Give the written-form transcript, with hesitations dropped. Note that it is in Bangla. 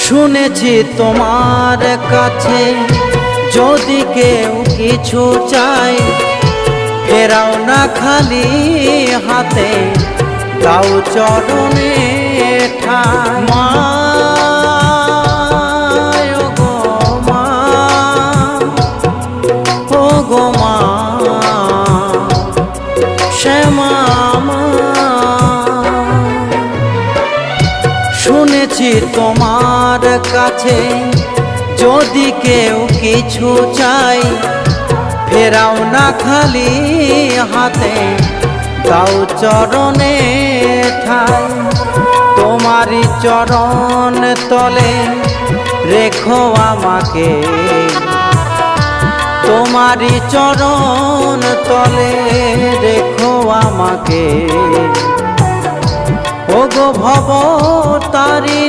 শুনেছি তোমার কাছে যদি কেউ কিছু চাই, ফেরাও না খালি হাতে, দাও চরণে ঠাই। মা ও গো মা, ও গো মা শ্যামা মা, শুনেছি তোমার কাছে যদি কেউ কিছু চাই, ফেরাও না খালি হাতে, দাও চরণে ঠাই। তোমারই চরণ তলে রেখো আমাকে, তোমারই চরণ তলে রেখো আমাকে। ও গো ভবতারিণী